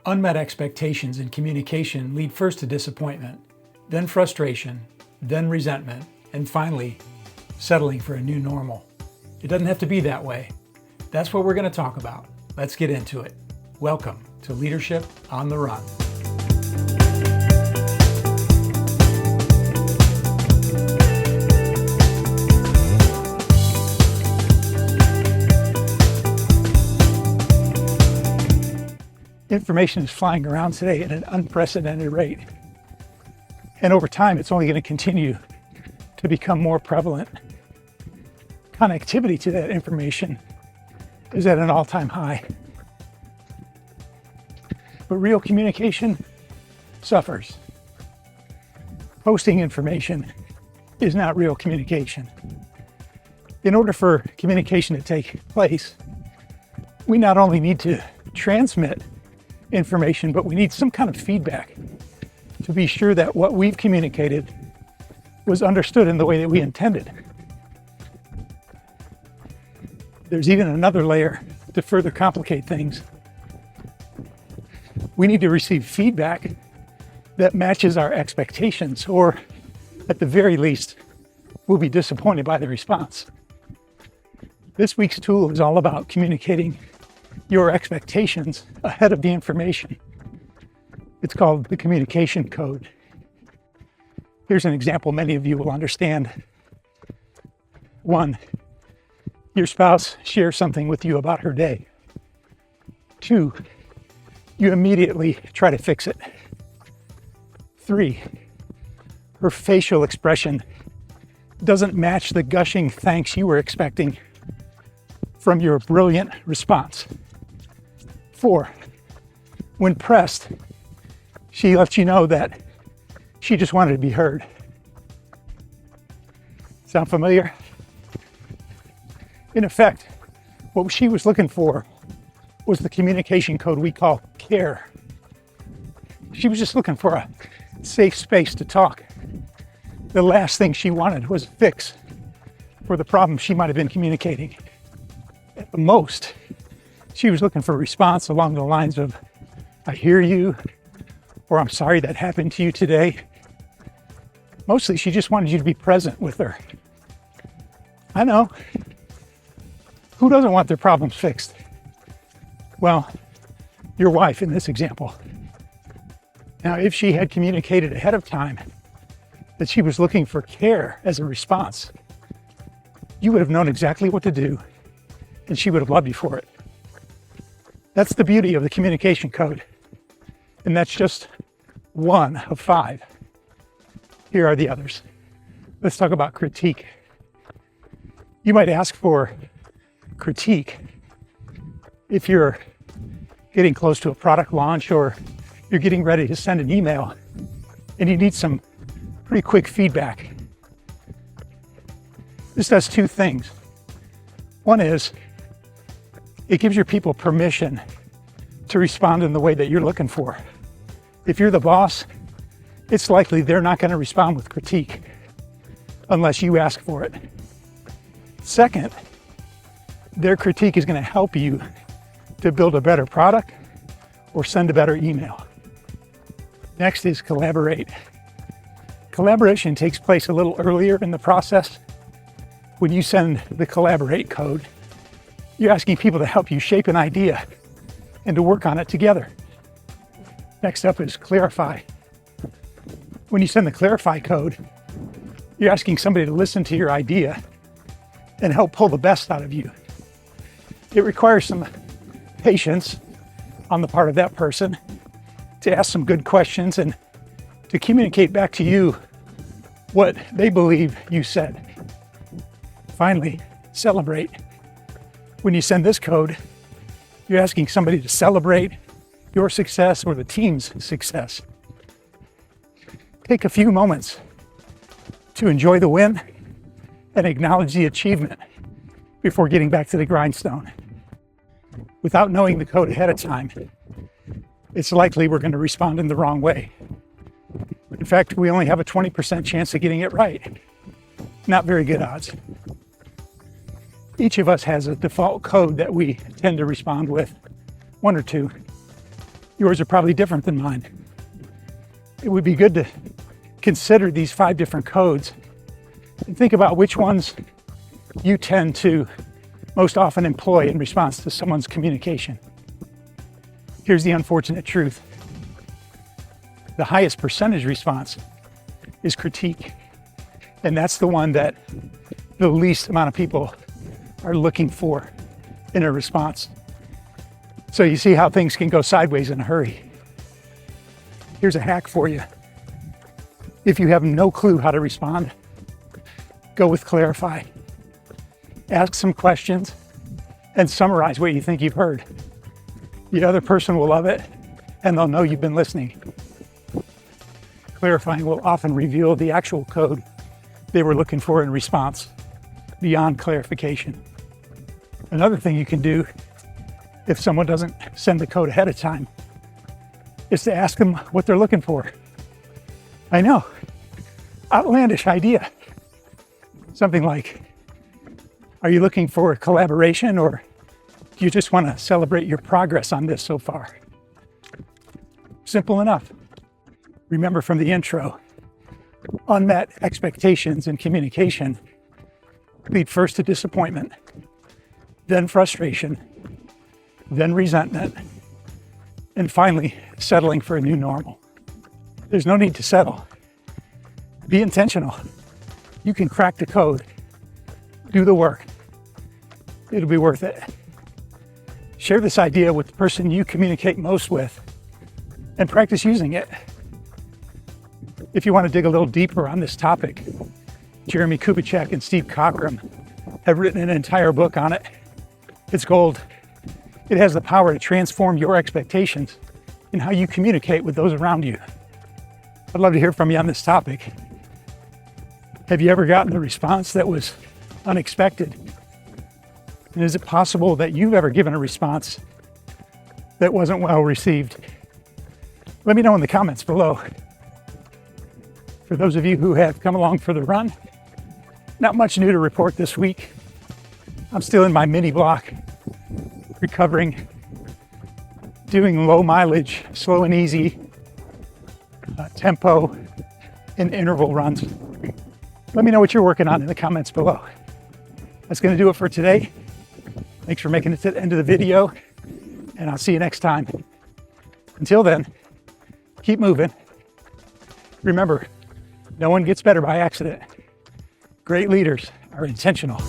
Unmet expectations in communication lead first to disappointment, then frustration, then resentment, and finally, settling for a new normal. It doesn't have to be that way. That's what we're going to talk about. Let's get into it. Welcome to Leadership on the Run. Information is flying around today at an unprecedented rate. And over time, it's only going to continue to become more prevalent. Connectivity to that information is at an all-time high. But real communication suffers. Posting information is not real communication. In order for communication to take place, we not only need to transmit information, but we need some kind of feedback to be sure that what we've communicated was understood in the way that we intended. There's even another layer to further complicate things. We need to receive feedback that matches our expectations, or at the very least, we'll be disappointed by the response. This week's tool is all about communicating your expectations ahead of the information. It's called the communication code. Here's an example many of you will understand. 1, your spouse shares something with you about her day. 2, you immediately try to fix it. 3, her facial expression doesn't match the gushing thanks you were expecting from your brilliant response. 4, when pressed, she lets you know that she just wanted to be heard. Sound familiar? In effect, what she was looking for was the communication code we call care. She was just looking for a safe space to talk. The last thing she wanted was a fix for the problem she might have been communicating. At the most, she was looking for a response along the lines of, "I hear you," or "I'm sorry that happened to you today." Mostly, she just wanted you to be present with her. I know. Who doesn't want their problems fixed? Well, your wife in this example. Now, if she had communicated ahead of time that she was looking for care as a response, you would have known exactly what to do, and she would have loved you for it. That's the beauty of the communication code. And that's just one of 5. Here are the others. Let's talk about critique. You might ask for critique if you're getting close to a product launch, or you're getting ready to send an email and you need some pretty quick feedback. This does 2 things. One is it gives your people permission to respond in the way that you're looking for. If you're the boss, it's likely they're not going to respond with critique unless you ask for it. Second, their critique is going to help you to build a better product or send a better email. Next is collaborate. Collaboration takes place a little earlier in the process. When you send the collaborate code, you're asking people to help you shape an idea and to work on it together. Next up is clarify. When you send the clarify code, you're asking somebody to listen to your idea and help pull the best out of you. It requires some patience on the part of that person to ask some good questions and to communicate back to you what they believe you said. Finally, celebrate. When you send this code, you're asking somebody to celebrate your success or the team's success. Take a few moments to enjoy the win and acknowledge the achievement before getting back to the grindstone. Without knowing the code ahead of time, it's likely we're going to respond in the wrong way. In fact, we only have a 20% chance of getting it right. Not very good odds. Each of us has a default code that we tend to respond with, 1 or 2. Yours are probably different than mine. It would be good to consider these 5 different codes and think about which ones you tend to most often employ in response to someone's communication. Here's the unfortunate truth. The highest percentage response is critique. And that's the one that the least amount of people are looking for in a response. So you see how things can go sideways in a hurry. Here's a hack for you. If you have no clue how to respond, go with clarify. Ask some questions and summarize what you think you've heard. The other person will love it and they'll know you've been listening. Clarifying will often reveal the actual code they were looking for in response beyond clarification. Another thing you can do if someone doesn't send the code ahead of time is to ask them what they're looking for. I know, outlandish idea. Something like, are you looking for collaboration or do you just want to celebrate your progress on this so far? Simple enough. Remember from the intro, unmet expectations in communication lead first to disappointment, then frustration, then resentment, and finally settling for a new normal. There's no need to settle. Be intentional. You can crack the code. Do the work. It'll be worth it. Share this idea with the person you communicate most with and practice using it. If you want to dig a little deeper on this topic, Jeremy Kubicek and Steve Cockram have written an entire book on it. It's gold. It has the power to transform your expectations in how you communicate with those around you. I'd love to hear from you on this topic. Have you ever gotten a response that was unexpected? And is it possible that you've ever given a response that wasn't well received? Let me know in the comments below. For those of you who have come along for the run, not much new to report this week. I'm still in my mini block, recovering, doing low mileage, slow and easy, tempo and interval runs. Let me know what you're working on in the comments below. That's going to do it for today. Thanks for making it to the end of the video, and I'll see you next time. Until then, keep moving. Remember, no one gets better by accident. Great leaders are intentional.